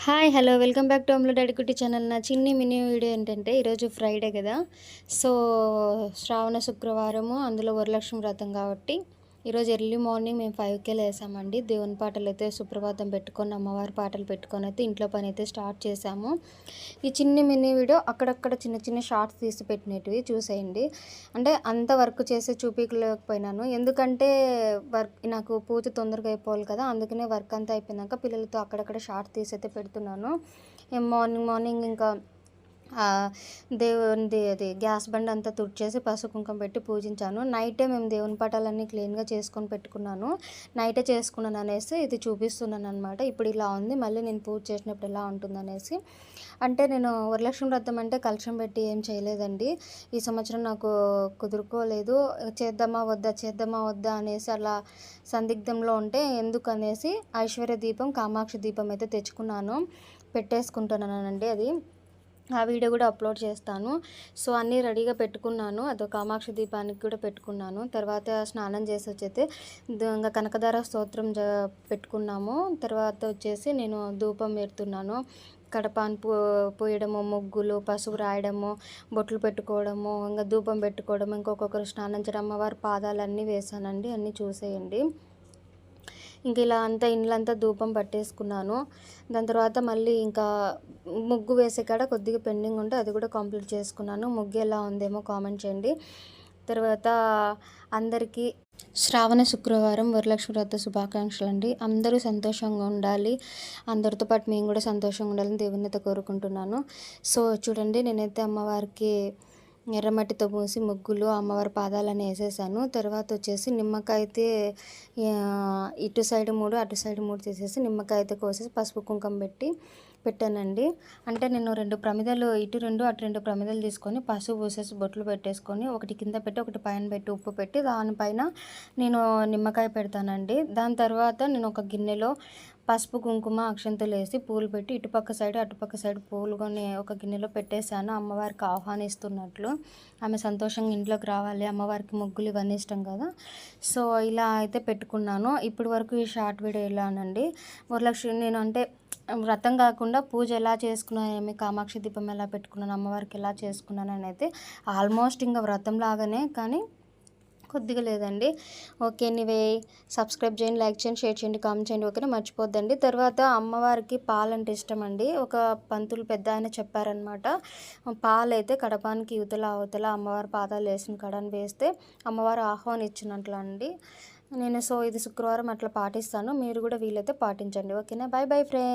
Hi hello welcome back to Ammulu daddy కుట్టి channel. నా చిన్ని మినీ వీడియో ఏంటంటే ఈరోజు ఫ్రైడే కదా. సో శ్రావణ శుక్రవారము, అందులో వరలక్ష్మి వ్రతం కాబట్టి ఈరోజు ఎర్లీ మార్నింగ్ మేము 5కే లేసామండి. దేవుని పాటలు అయితే సుప్రభాతం పెట్టుకొని, అమ్మవారి పాటలు పెట్టుకొని అయితే ఇంట్లో పని అయితే స్టార్ట్ చేసాము. ఈ చిన్ని మినీ వీడియో అక్కడక్కడ చిన్న చిన్న షార్ట్స్ తీసి పెట్టినవి చూసేయండి. అంటే అంత వర్క్ చేసి చూపించలేకపోయినాను, ఎందుకంటే నాకు పూజ తొందరగా అయిపోవాలి కదా. అందుకనే వర్క్ అంతా అయిపోయినాక పిల్లలతో అక్కడక్కడ షార్ట్స్ తీసి అయితే పెడుతున్నాను. మార్నింగ్ మార్నింగ్ ఇంకా దేవునిది అది గ్యాస్ బండ్ అంతా తుడిచేసి పసుపు కుంకుమ పెట్టి పూజించాను. నైటే మేము దేవుని పటాలన్నీ క్లీన్గా చేసుకొని పెట్టుకున్నాను. నైటే చేసుకున్నాను అనేసి ఇది చూపిస్తున్నాను అనమాట. ఇప్పుడు ఇలా ఉంది, మళ్ళీ నేను పూజ చేసినప్పుడు ఎలా ఉంటుందనేసి. అంటే నేను వరలక్ష్మి వ్రతం అంటే కలశం పెట్టి ఏం చేయలేదండి. ఈ సంవత్సరం నాకు కుదురుకోలేదు. చేద్దామా వద్దా అనేసి అలా సందిగ్ధంలో ఉంటే ఎందుకనేసి ఐశ్వర్య దీపం, కామాక్షి దీపం అయితే తెచ్చుకున్నాను, పెట్టేసుకుంటున్నానండి. అది ఆ వీడియో కూడా అప్లోడ్ చేస్తాను. సో అన్నీ రెడీగా పెట్టుకున్నాను. అదో కామాక్షి దీపానికి కూడా పెట్టుకున్నాను. తర్వాత స్నానం చేసి వచ్చైతే ఇంకా కనకదార స్తోత్రం పెట్టుకున్నాము. తర్వాత వచ్చేసి నేను ధూపం పెడుతున్నాను. కడపాన్ పోయడము, ముగ్గులు, పసుపు రాయడము, బొట్లు పెట్టుకోవడము, ఇంకా ధూపం పెట్టుకోవడం, ఇంకొకరు స్నానం చేయడం, అమ్మవారి పాదాలన్నీ వేసానండి. అన్నీ చూసేయండి. ఇంక ఇలా అంతా ఇండ్లంతా ధూపం పట్టేసుకున్నాను. దాని తర్వాత మళ్ళీ ఇంకా ముగ్గు వేసే కాడ కొద్దిగా పెండింగ్ ఉంటే అది కూడా కంప్లీట్ చేసుకున్నాను. ముగ్గు ఎలా ఉందేమో కామెంట్ చేయండి. తర్వాత అందరికీ శ్రావణ శుక్రవారం వరలక్ష్మి వ్రత శుభాకాంక్షలు అండి. అందరూ సంతోషంగా ఉండాలి, అందరితో పాటు మేము కూడా సంతోషంగా ఉండాలని దేవుని అయితే కోరుకుంటున్నాను. సో చూడండి, నేనైతే అమ్మవారికి ఎర్రమట్టితో మూసి ముగ్గులు, అమ్మవారి పాదాలని వేసేసాను. తర్వాత వచ్చేసి నిమ్మకాయ అయితే ఇటు సైడ్ 3 అటు సైడ్ 3 తీసేసి నిమ్మకాయ అయితే కోసేసి పసుపు కుంకుమ పెట్టానండి. అంటే నేను 2 ప్రమిదలు, ఇటు 2 అటు 2 ప్రమిదలు తీసుకొని పసుపు పూసేసి బొట్లు పెట్టేసుకొని, ఒకటి కింద పెట్టి ఒకటి పైన పెట్టి ఉప్పు పెట్టి దానిపైన నేను నిమ్మకాయ పెడతానండి. దాని తర్వాత నేను ఒక గిన్నెలో పసుపు కుంకుమ అక్షంతలు వేసి పూలు పెట్టి ఇటుపక్క సైడ్ అటుపక్క సైడ్ పూలు కొని ఒక గిన్నెలో పెట్టేశాను, అమ్మవారికి ఆహ్వానిస్తున్నట్లు. ఆమె సంతోషంగా ఇంట్లోకి రావాలి, అమ్మవారికి ముగ్గులు ఇవన్నీ ఇష్టం కదా. సో ఇలా అయితే పెట్టుకున్నాను. ఇప్పటి వరకు ఈ షార్ట్ వీడియో ఇలానండి. వరలక్ష్మి నేను అంటే వ్రతం కాకుండా పూజ ఎలా చేసుకున్నాను, ఏమి కామాక్షి దీపం ఎలా పెట్టుకున్నాను, అమ్మవారికి ఎలా చేసుకున్నాను అని అయితే ఆల్మోస్ట్ ఇంకా వ్రతం లాగానే, కానీ కొద్దిగా లేదండి. ఓకే, ఎనీవే సబ్స్క్రైబ్ చేయండి, లైక్ చేయండి, షేర్ చేయండి, కామెంట్ చేయండి. ఓకేనా, మర్చిపోద్దండి. తర్వాత అమ్మవారికి పాలంటే ఇష్టం అండి. ఒక పంతులు పెద్ద ఆయన చెప్పారనమాట, పాలైతే కడపానికి యువతల అవతల అమ్మవారి పాదాలు వేసిన కడని వేస్తే అమ్మవారు ఆహ్వానించినట్లు అండి. నేను సో ఇది శుక్రవారం అట్లా పాటిస్తాను, మీరు కూడా వీలైతే పాటించండి. ఓకేనా, బాయ్ బాయ్ ఫ్రెండ్స్.